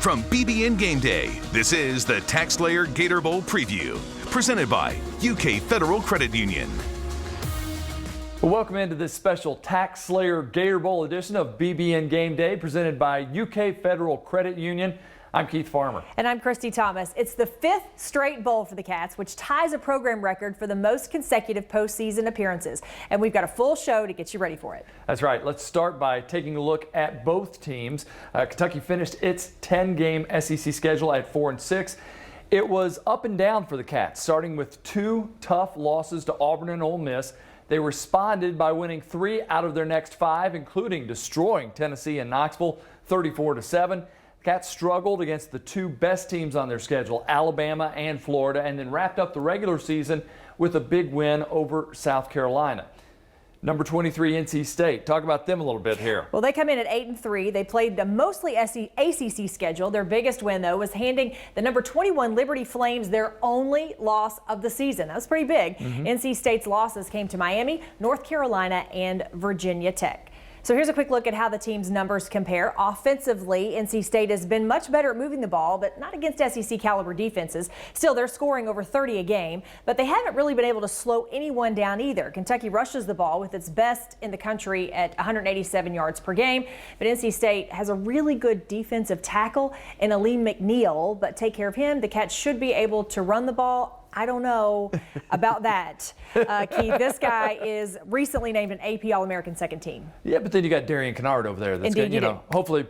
From BBN Game Day, this is the TaxSlayer Gator Bowl preview, presented by UK Federal Credit Union. Welcome into this special TaxSlayer Gator Bowl edition of BBN Game Day, presented by UK Federal Credit Union. I'm Keith Farmer. And I'm Christy Thomas. It's the 5th straight bowl for the Cats, which ties a program record for the most consecutive postseason appearances. And we've got a full show to get you ready for it. That's right. Let's start by taking a look at both teams. Kentucky finished its 10-game SEC schedule at 4-6. It was up and down for the Cats, starting with 2 tough losses to Auburn and Ole Miss. They responded by winning 3 out of their next 5, including destroying Tennessee and Knoxville 34-7. Cats struggled against the 2 best teams on their schedule, Alabama and Florida, and then wrapped up the regular season with a big win over South Carolina. Number 23, NC State. Talk about them a little bit here. Well, they come in at 8-3. They played a mostly ACC schedule. Their biggest win, though, was handing the number 21 Liberty Flames their only loss of the season. That was pretty big. NC State's losses came to Miami, North Carolina, and Virginia Tech. So here's a quick look at how the team's numbers compare. Offensively, NC State has been much better at moving the ball, but not against SEC caliber defenses. Still, they're scoring over 30 a game, but they haven't really been able to slow anyone down either. Kentucky rushes the ball with its best in the country at 187 yards per game, but NC State has a really good defensive tackle in Aleem McNeil, but take care of him. The Cats should be able to run the ball. I don't know about that. Keith, this guy is recently named an AP All-American second team. Yeah, but then you got Darian Kennard over there. That's Indeed, going to, hopefully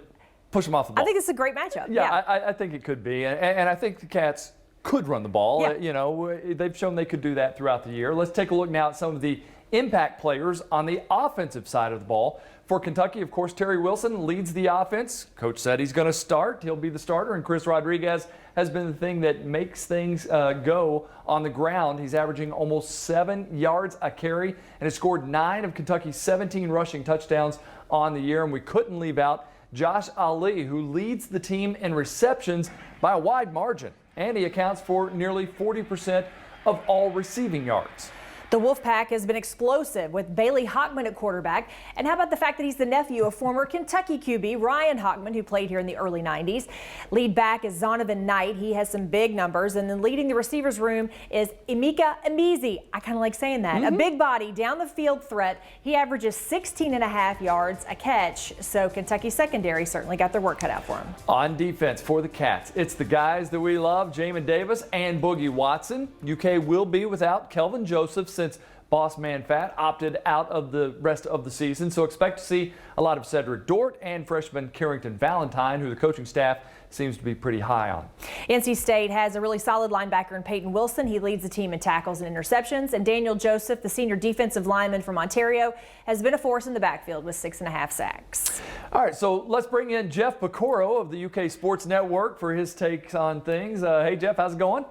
push him off the ball. I think it's a great matchup. Yeah. I think it could be. And I think the Cats could run the ball. Yeah. They've shown they could do that throughout the year. Let's take a look now at some of the impact players on the offensive side of the ball. For Kentucky, of course, Terry Wilson leads the offense. Coach said he's going to start. He'll be the starter. And Chris Rodriguez has been the thing that makes things go on the ground. He's averaging almost 7 yards a carry and has scored 9 of Kentucky's 17 rushing touchdowns on the year. And we couldn't leave out Josh Ali, who leads the team in receptions by a wide margin. And he accounts for nearly 40% of all receiving yards. The Wolfpack has been explosive with Bailey Hockman at quarterback. And how about the fact that he's the nephew of former Kentucky QB Ryan Hockman, who played here in the early 90s. Lead back is Zonovan Knight. He has some big numbers. And then leading the receivers room is Emeka Emezie. I kind of like saying that. A big body, down the field threat. He averages 16.5 yards a catch. So Kentucky secondary certainly got their work cut out for him. On defense for the Cats, it's the guys that we love, Jamin Davis and Boogie Watson. UK will be without Kelvin Joseph since Boss Man Fat opted out of the rest of the season. So expect to see a lot of Cedric Dort and freshman Carrington Valentine, who the coaching staff seems to be pretty high on. NC State has a really solid linebacker in Peyton Wilson. He leads the team in tackles and interceptions. And Daniel Joseph, the senior defensive lineman from Ontario, has been a force in the backfield with 6.5 sacks. All right, so let's bring in Jeff Pocoro of the UK Sports Network for his takes on things. Hey, Jeff, how's it going?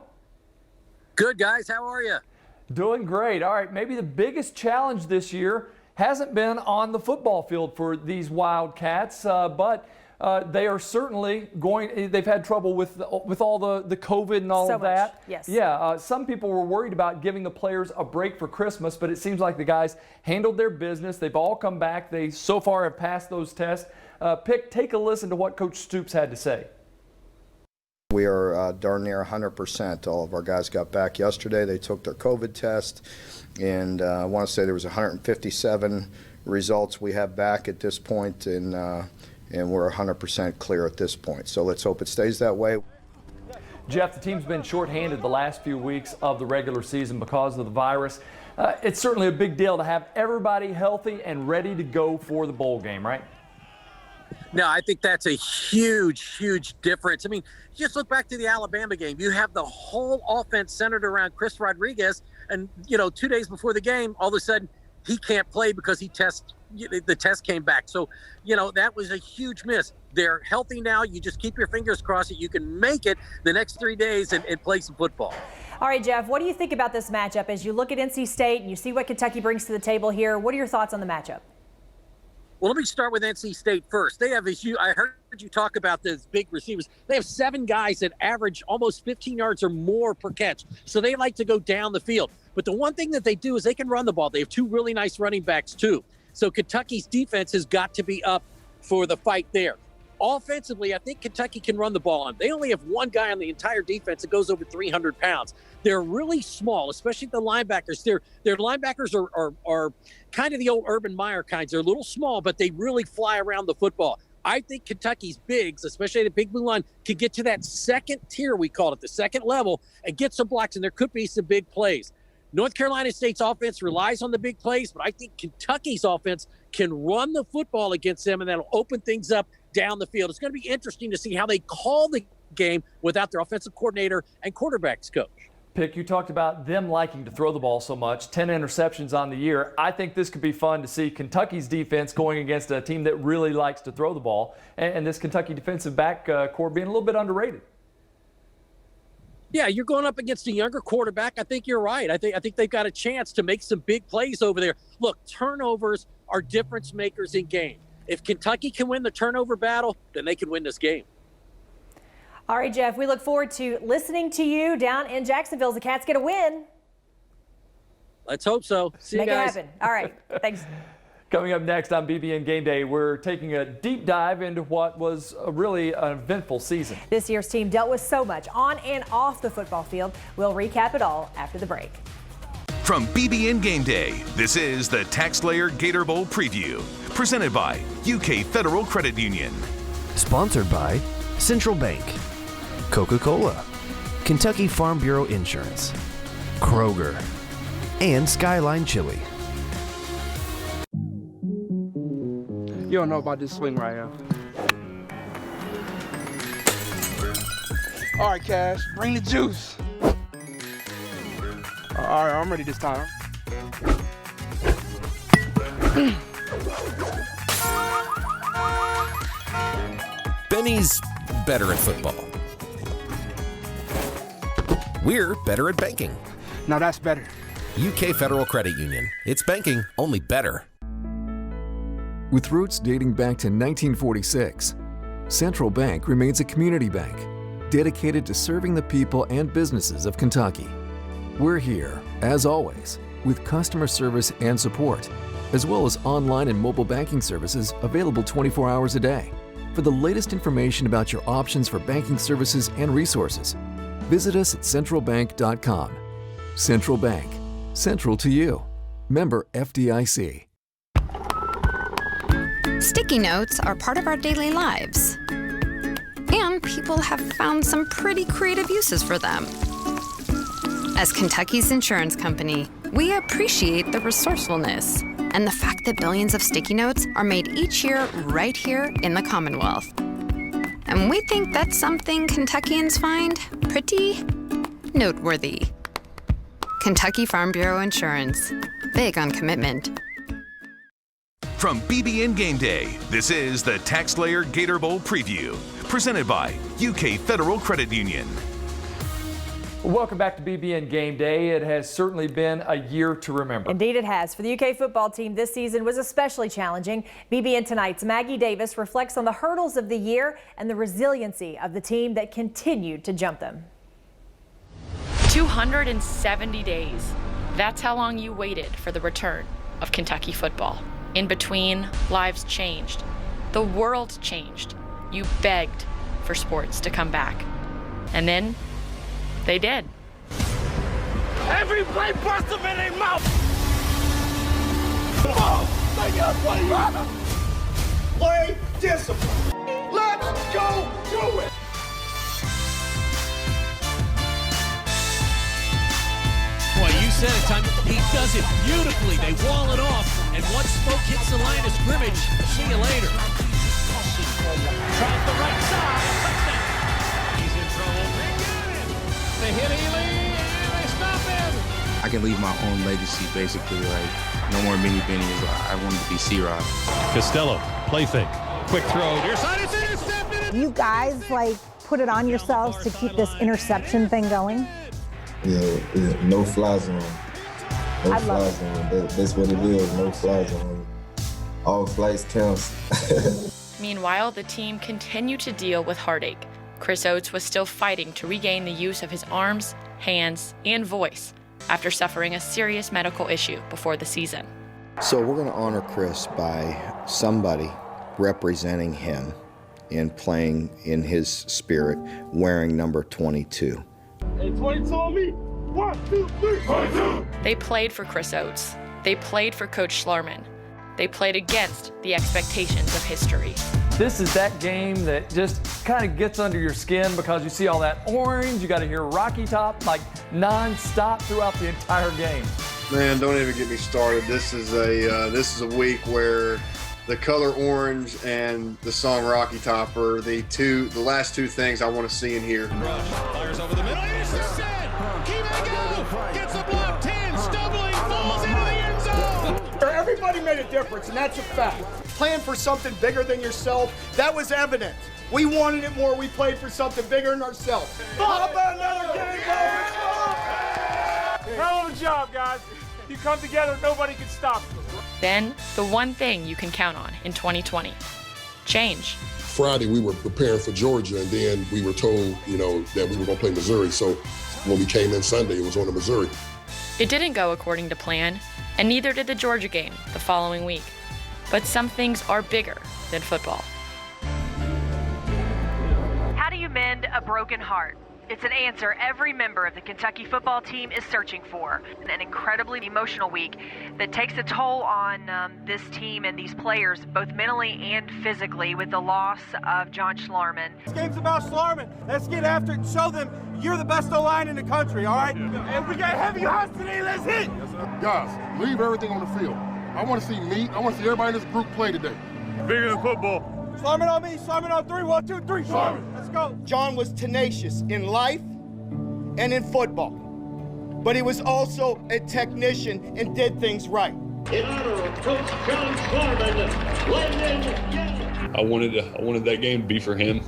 Good, guys. How are you? Doing great. All right, maybe the biggest challenge this year hasn't been on the football field for these Wildcats, but they are certainly going. They've had trouble with all the COVID and all of that. Yes. Yeah. Some people were worried about giving the players a break for Christmas, but it seems like the guys handled their business. They've all come back. They so far have passed those tests. Take a listen to what Coach Stoops had to say. We are darn near 100%. All of our guys got back yesterday. They took their COVID test, and I want to say there was 157 results we have back at this point, and we're 100% clear at this point. So let's hope it stays that way. Jeff, the team's been shorthanded the last few weeks of the regular season because of the virus. It's certainly a big deal to have everybody healthy and ready to go for the bowl game, right? No, I think that's a huge, huge difference. I mean, just look back to the Alabama game. You have the whole offense centered around Chris Rodriguez, and 2 days before the game, all of a sudden he can't play because the test came back. So, that was a huge miss. They're healthy now. You just keep your fingers crossed that you can make it the next 3 days and play some football. All right, Jeff, what do you think about this matchup as you look at NC State and you see what Kentucky brings to the table here? What are your thoughts on the matchup? Well, let me start with NC State first. They have I heard you talk about those big receivers. They have 7 guys that average almost 15 yards or more per catch. So they like to go down the field. But the one thing that they do is they can run the ball. They have 2 really nice running backs, too. So Kentucky's defense has got to be up for the fight there. Offensively, I think Kentucky can run the ball on. They only have one guy on the entire defense that goes over 300 pounds. They're really small, especially the linebackers. Their linebackers are kind of the old Urban Meyer kinds. They're a little small, but they really fly around the football. I think Kentucky's bigs, especially the big blue line, can get to that second tier, we call it, the second level, and get some blocks, and there could be some big plays. North Carolina State's offense relies on the big plays, but I think Kentucky's offense can run the football against them, and that'll open things up down the field. It's going to be interesting to see how they call the game without their offensive coordinator and quarterbacks coach. Pick, you talked about them liking to throw the ball so much, 10 interceptions on the year. I think this could be fun to see Kentucky's defense going against a team that really likes to throw the ball, and this Kentucky defensive back core being a little bit underrated. Yeah, you're going up against a younger quarterback. I think you're right. I think they've got a chance to make some big plays over there. Look, turnovers are difference makers in game. If Kentucky can win the turnover battle, then they can win this game. All right, Jeff, we look forward to listening to you down in Jacksonville as the Cats get a win. Let's hope so. See you guys. Make it happen. All right, thanks. Coming up next on BBN Game Day, we're taking a deep dive into what was a really eventful season. This year's team dealt with so much on and off the football field. We'll recap it all after the break. From BBN Game Day, this is the TaxSlayer Gator Bowl preview, presented by UK Federal Credit Union. Sponsored by Central Bank, Coca-Cola, Kentucky Farm Bureau Insurance, Kroger, and Skyline Chili. You don't know about this swing right here. All right, Cash, bring the juice. All right, I'm ready this time. Benny's better at football. We're better at banking. Now that's better. UK Federal Credit Union. It's banking, only better. With roots dating back to 1946, Central Bank remains a community bank dedicated to serving the people and businesses of Kentucky. We're here, as always, with customer service and support, as well as online and mobile banking services available 24 hours a day. For the latest information about your options for banking services and resources, visit us at centralbank.com. Central Bank, central to you. Member FDIC. Sticky notes are part of our daily lives, and people have found some pretty creative uses for them. As Kentucky's insurance company, we appreciate the resourcefulness and the fact that billions of sticky notes are made each year right here in the Commonwealth. And we think that's something Kentuckians find pretty noteworthy. Kentucky Farm Bureau Insurance, big on commitment. From BBN Game Day, this is the TaxSlayer Gator Bowl preview, presented by UK Federal Credit Union. Welcome back to BBN Game Day. It has certainly been a year to remember. Indeed it has. For the UK football team, this season was especially challenging. BBN Tonight's Maggie Davis reflects on the hurdles of the year and the resiliency of the team that continued to jump them. 270 days. That's how long you waited for the return of Kentucky football. In between, lives changed. The world changed. You begged for sports to come back. And then they did. Every play busts them in their mouth. Play discipline. Let's go do it. Boy, you said it, Tom. He does it beautifully. They wall it off, and once smoke hits the line of scrimmage, see you later. Tries the right side. Touchdown. He's in trouble. They hit Ely, and they stop him. I can leave my own legacy, basically. Like, no more mini Bennies. I wanted to be C-Rod. Costello, play fake. Quick throw. Your side is intercepted. You guys, put it on yourselves to keep this interception thing going? Yeah, no fly zone. No fly zone. That's what it is, no fly zone. All flights count. Meanwhile, the team continued to deal with heartache. Chris Oates was still fighting to regain the use of his arms, hands, and voice after suffering a serious medical issue before the season. So we're going to honor Chris by somebody representing him and playing in his spirit, wearing number 22. Hey, 22 on me. 1, 2, 3, 22. They played for Chris Oates. They played for Coach Schlarman. They played against the expectations of history. This is that game that just kind of gets under your skin because you see all that orange. You got to hear Rocky Top like non-stop throughout the entire game. Man, don't even get me started. This is a week where the color orange and the song Rocky Top are the last two things I want to see and hear. Rush fires over the middle. Interception. Keep gets a block. 10 stumbling, falls into the end zone. Everybody made a difference, and that's a fact. Playing for something bigger than yourself, that was evident. We wanted it more. We played for something bigger than ourselves. How about another game, Hell of a job, guys. You come together, nobody can stop you. Then, the one thing you can count on in 2020, change. Friday, we were preparing for Georgia, and then we were told, that we were going to play Missouri. So when we came in Sunday, it was on to Missouri. It didn't go according to plan, and neither did the Georgia game the following week. But some things are bigger than football. How do you mend a broken heart? It's an answer every member of the Kentucky football team is searching for. An incredibly emotional week that takes a toll on this team and these players, both mentally and physically, with the loss of John Schlarman. This game's about Schlarman. Let's get after it and show them you're the best O-line in the country, all right? Yeah. If we got heavy hearts today, let's hit. Yes, sir. Guys, leave everything on the field. I want to see me. I want to see everybody in this group play today. Bigger than football. Schlarman on me, Schlarman on 3, 1, 2, 3, Schlarman. Let's go. John was tenacious in life and in football, but he was also a technician and did things right. In honor of Coach John Schlarman, Landon. I wanted that game to be for him,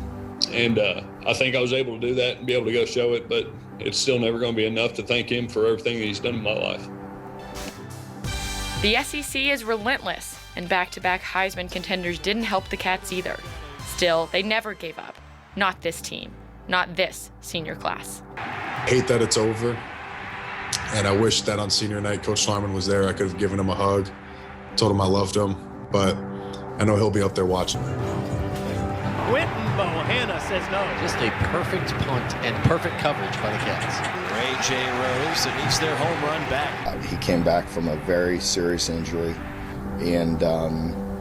and I think I was able to do that and be able to go show it, but it's still never going to be enough to thank him for everything that he's done in my life. The SEC is relentless, and back-to-back Heisman contenders didn't help the Cats either. Still, they never gave up. Not this team. Not this senior class. Hate that it's over, and I wish that on senior night Coach Schlarman was there. I could have given him a hug, told him I loved him, but I know he'll be up there watching. Quentin Bohanna says no. Just a perfect punt and perfect coverage by the Cats. Ray J. Rose, and he's their home run back. He came back from a very serious injury, and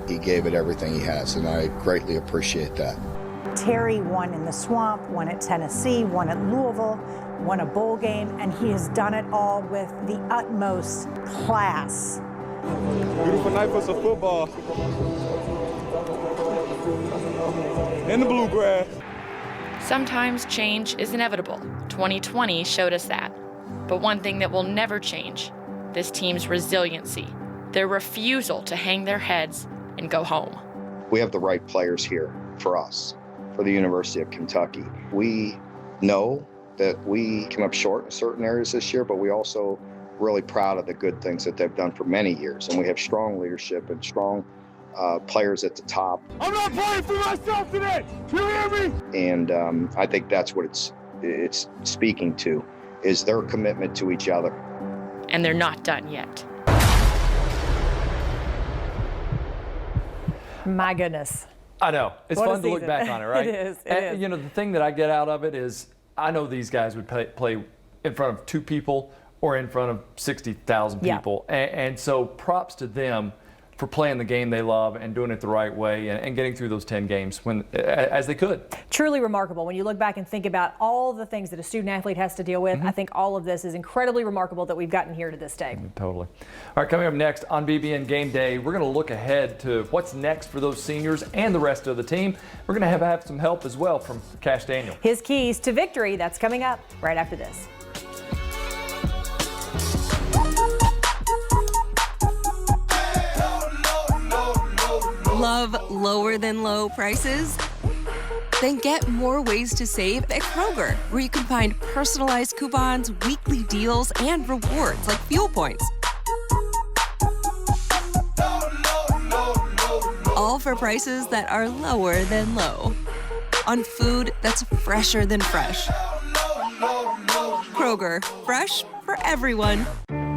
he gave it everything he has, and I greatly appreciate that. Terry won in the Swamp, won at Tennessee, won at Louisville, won a bowl game, and he has done it all with the utmost class. Beautiful night for some football. In the bluegrass. Sometimes change is inevitable. 2020 showed us that. But one thing that will never change, this team's resiliency, their refusal to hang their heads and go home. We have the right players here for us, for the University of Kentucky. We know that we came up short in certain areas this year, but we also really proud of the good things that they've done for many years. And we have strong leadership and strong players at the top. I'm not playing for myself today. You hear me? And I think that's what it's speaking to, is their commitment to each other. And they're not done yet. My goodness. I know. It's What a fun to look season. back on it, right? It is. And, you know, the thing that I get out of it is I know these guys would play in front of 2 people or in front of 60,000 people. Yeah. And so props to them for playing the game they love and doing it the right way and getting through those 10 games as they could. Truly remarkable. When you look back and think about all the things that a student athlete has to deal with, I think all of this is incredibly remarkable that we've gotten here to this day. Totally. All right, coming up next on BBN Game Day, we're going to look ahead to what's next for those seniors and the rest of the team. We're going to have some help as well from Cash Daniel. His keys to victory, that's coming up right after this. Love lower than low prices? Then get more ways to save at Kroger, where you can find personalized coupons, weekly deals, and rewards like fuel points. All for prices that are lower than low. On food that's fresher than fresh. Kroger, fresh for everyone.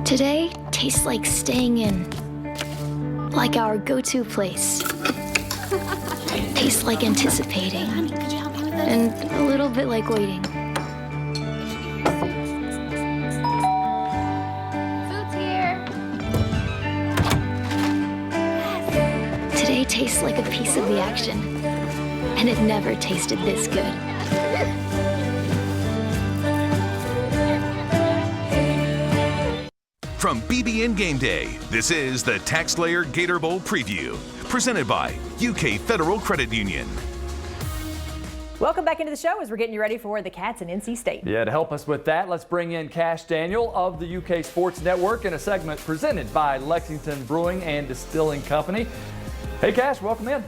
Today tastes like staying in. Like our go-to place. tastes like anticipating and a little bit like waiting. Food's here. Today tastes like a piece of the action, and it never tasted this good. From BBN Game Day, this is the TaxSlayer Gator Bowl Preview, presented by UK Federal Credit Union. Welcome back into the show as we're getting you ready for the Cats and NC State. Yeah, to help us with that, let's bring in Cash Daniel of the UK Sports Network in a segment presented by Lexington Brewing and Distilling Company. Hey, Cash, welcome in.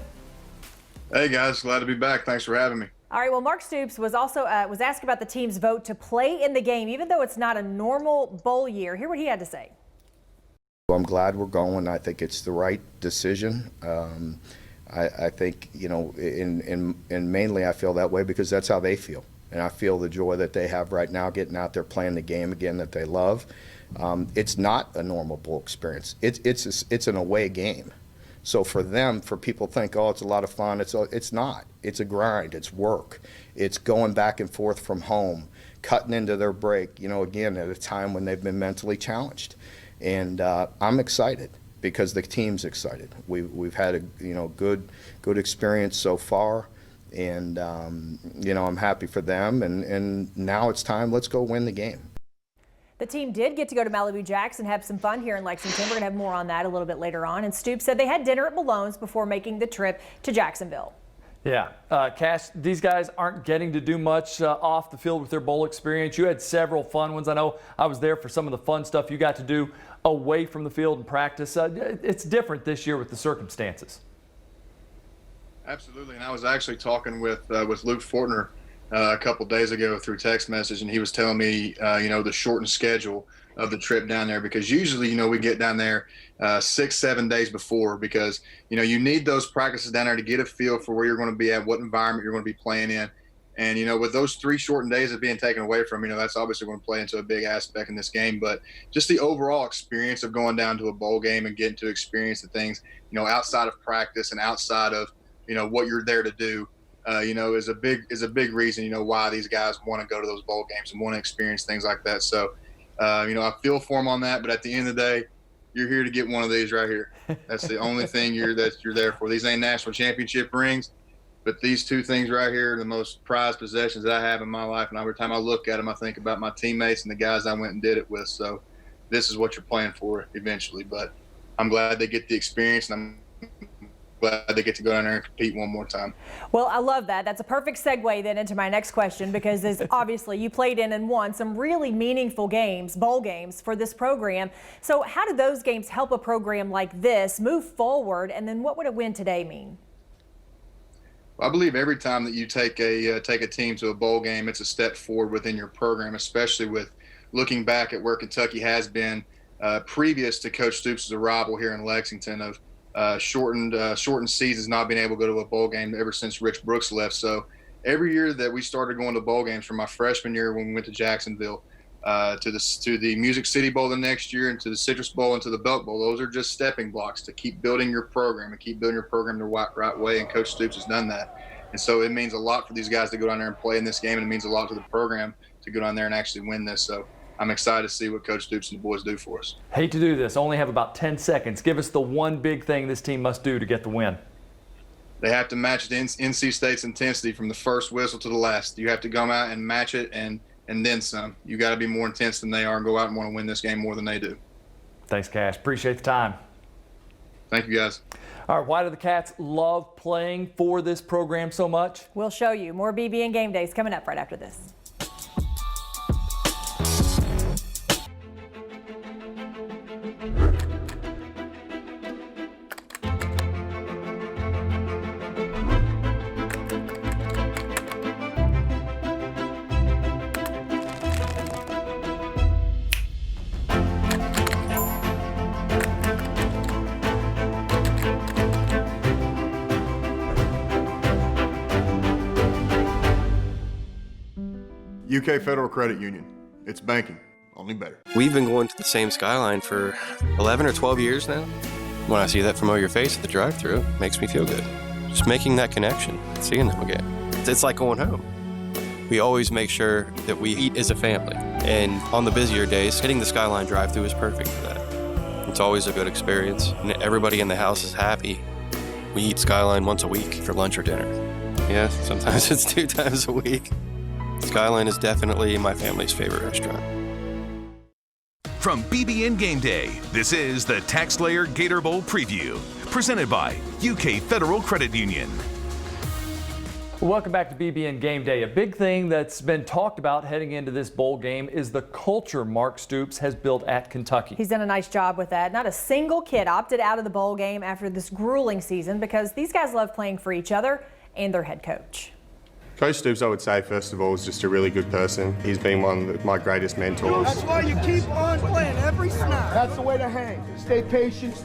Hey, guys, glad to be back. Thanks for having me. All right, well, Mark Stoops was also was asked about the team's vote to play in the game, even though it's not a normal bowl year. Hear what he had to say. I'm glad we're going. I think it's the right decision. I think, you know, and mainly I feel that way because that's how they feel. And I feel the joy that they have right now getting out there playing the game again that they love. It's not a normal bowl experience. It's an away game. So for them, for people to think, oh, it's a lot of fun, it's not. It's a grind. It's work. It's going back and forth from home, cutting into their break, you know, again, at a time when they've been mentally challenged. And I'm excited because the team's excited. We've had a good experience so far, and you know, I'm happy for them. And now it's time. Let's go win the game. The team did get to go to Malibu Jacks and have some fun here in Lexington. We're going to have more on that a little bit later on. And Stoops said they had dinner at Malone's before making the trip to Jacksonville. Yeah, Cash, these guys aren't getting to do much off the field with their bowl experience. You had several fun ones. I know I was there for some of the fun stuff you got to do away from the field and practice. It's different this year with the circumstances. Absolutely, and I was actually talking with Luke Fortner a couple days ago through text message, and he was telling me, you know, the shortened schedule of the trip down there, because usually, you know, we get down there 6-7 days before, because, you know, you need those practices down there to get a feel for where you're going to be at, what environment you're going to be playing in. And, you know, with those 3 shortened days of being taken away from, you know, that's obviously going to play into a big aspect in this game. But just the overall experience of going down to a bowl game and getting to experience the things, you know, outside of practice and outside of, you know, what you're there to do, you know, is a big reason, you know, why these guys want to go to those bowl games and want to experience things like that. So, you know, I feel for them on that, but at the end of the day, you're here to get one of these right here. That's the only thing you're there for. These ain't national championship rings, but these 2 things right here are the most prized possessions that I have in my life. And every time I look at them, I think about my teammates and the guys I went and did it with. So this is what you're playing for eventually. But I'm glad they get the experience, and I'm glad they get to go down there and compete one more time. Well, I love that. That's a perfect segue then into my next question, because as obviously you played in and won some really meaningful games, bowl games for this program. So how do those games help a program like this move forward? And then what would a win today mean? I believe every time that you take a team to a bowl game, it's a step forward within your program, especially with looking back at where Kentucky has been previous to Coach Stoops' arrival here in Lexington, of shortened seasons, not being able to go to a bowl game ever since Rich Brooks left. So every year that we started going to bowl games, from my freshman year when we went to Jacksonville, to the Music City Bowl the next year, and to the Citrus Bowl and to the Belk Bowl, those are just stepping blocks to keep building your program and keep building your program the right way. And Coach Stoops has done that. And so it means a lot for these guys to go down there and play in this game, and it means a lot to the program to go down there and actually win this. So I'm excited to see what Coach Stoops and the boys do for us. Hate to do this. Only have about 10 seconds. Give us the one big thing this team must do to get the win. They have to match the NC State's intensity from the first whistle to the last. You have to come out and match it and then some. You got to be more intense than they are and go out and want to win this game more than they do. Thanks, Cash. Appreciate the time. Thank you, guys. All right, why do the Cats love playing for this program so much? We'll show you. More BBN Game Days coming up right after this. UK Federal Credit Union. It's banking, only better. We've been going to the same Skyline for 11 or 12 years now. When I see that familiar face at the drive-thru, it makes me feel good. just making that connection, seeing them again. It's like going home. We always make sure that we eat as a family. And on the busier days, hitting the Skyline drive-thru is perfect for that. It's always a good experience. And everybody in the house is happy. We eat Skyline once a week for lunch or dinner. Yeah, sometimes it's 2 times a week. Skyline is definitely my family's favorite restaurant. From BBN Game Day, this is the TaxSlayer Gator Bowl Preview, presented by UK Federal Credit Union. Welcome back to BBN Game Day. A big thing that's been talked about heading into this bowl game is the culture Mark Stoops has built at Kentucky. He's done a nice job with that. Not a single kid opted out of the bowl game after this grueling season because these guys love playing for each other and their head coach. Coach Stoops, I would say, first of all, is just a really good person. He's been one of my greatest mentors. That's why you keep on playing every snap. That's the way to hang. Stay patient,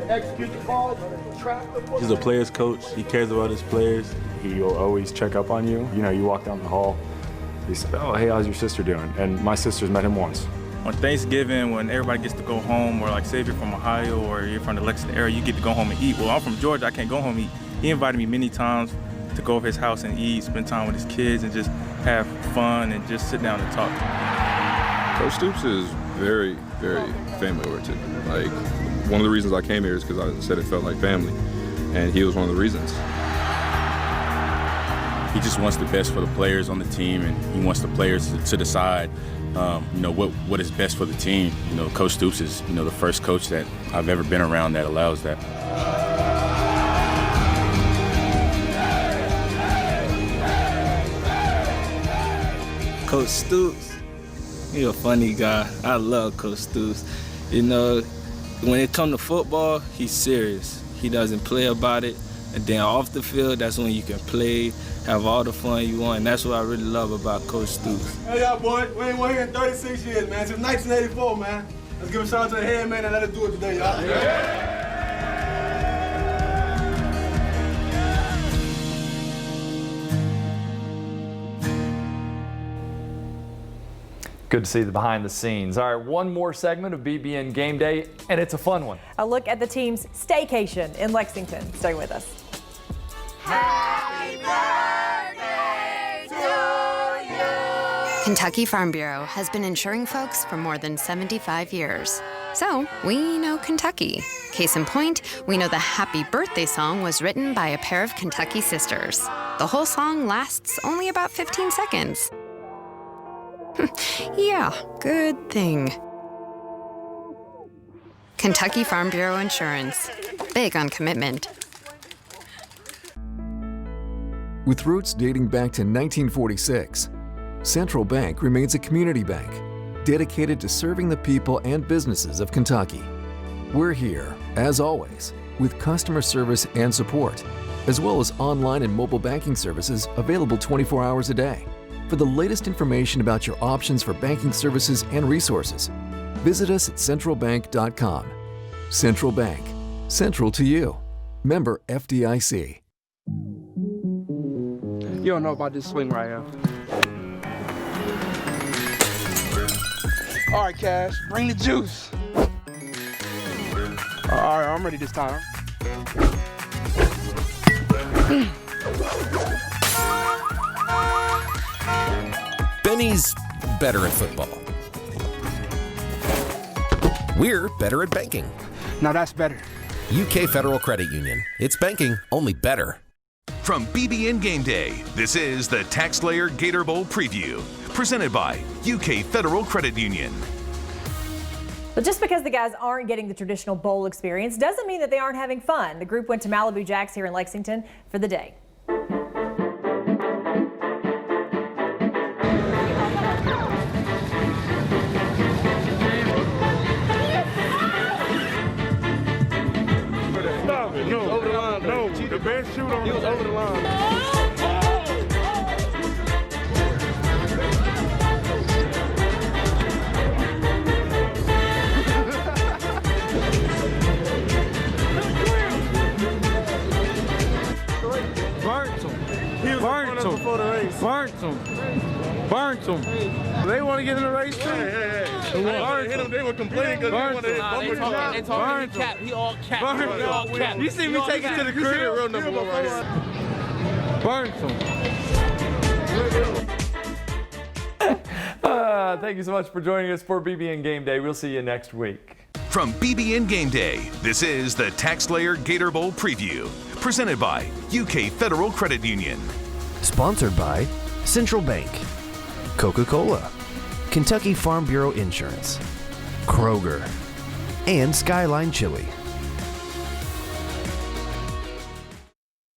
execute the ball, trap the ball. He's a player's coach. He cares about his players. He'll always check up on you. You know, you walk down the hall, he said, oh, hey, how's your sister doing? And my sister's met him once. On Thanksgiving, when everybody gets to go home, or like say if you're from Ohio or you're from the Lexington area, you get to go home and eat. Well, I'm from Georgia, I can't go home and eat. He invited me many times to go over his house and eat, spend time with his kids, and just have fun and just sit down and talk. Coach Stoops is very, very family-oriented. Like, one of the reasons I came here is because I said it felt like family, and he was one of the reasons. He just wants the best for the players on the team, and he wants the players to decide, you know, what is best for the team. You know, Coach Stoops is, you know, the first coach that I've ever been around that allows that. Coach Stoops, he's a funny guy. I love Coach Stoops. You know, when it comes to football, he's serious. He doesn't play about it. And then off the field, that's when you can play, have all the fun you want. And that's what I really love about Coach Stoops. Hey, y'all, boy. We ain't won here in 36 years, man. Since 1984, man. Let's give a shout out to the head man and let us do it today, y'all. Yeah. Good to see the behind the scenes. All right, one more segment of BBN Game Day, and it's a fun one. A look at the team's staycation in Lexington. Stay with us. Happy birthday to you! Kentucky Farm Bureau has been insuring folks for more than 75 years. So, we know Kentucky. Case in point, we know the Happy Birthday song was written by a pair of Kentucky sisters. The whole song lasts only about 15 seconds. Yeah, good thing. Kentucky Farm Bureau Insurance. Big on commitment. With roots dating back to 1946, Central Bank remains a community bank dedicated to serving the people and businesses of Kentucky. We're here, as always, with customer service and support, as well as online and mobile banking services available 24 hours a day. For the latest information about your options for banking services and resources, visit us at centralbank.com. Central Bank. Central to you. Member FDIC. You don't know about this swing right here. All right, Cash, bring the juice. All right, I'm ready this time. Benny's better at football. We're better at banking. Now that's better. UK Federal Credit Union. It's banking, only better. From BBN Game Day, this is the TaxSlayer Gator Bowl Preview, presented by UK Federal Credit Union. But just because the guys aren't getting the traditional bowl experience doesn't mean that they aren't having fun. The group went to Malibu Jacks here in Lexington for the day. The best shooter on was over the line. Burnt him. Burnt him. Burnt them. They want to get in the race too. Hey. Hit them. They were complaining because they want to hit bumper cars. They told me cap. He all cap. He all cap. You see me take it to the crib? Real number one right here. Burnt them. Thank you so much for joining us for BBN Game Day. We'll see you next week. From BBN Game Day, this is the TaxSlayer Gator Bowl preview, presented by UK Federal Credit Union. Sponsored by Central Bank, Coca-Cola, Kentucky Farm Bureau Insurance, Kroger, and Skyline Chili.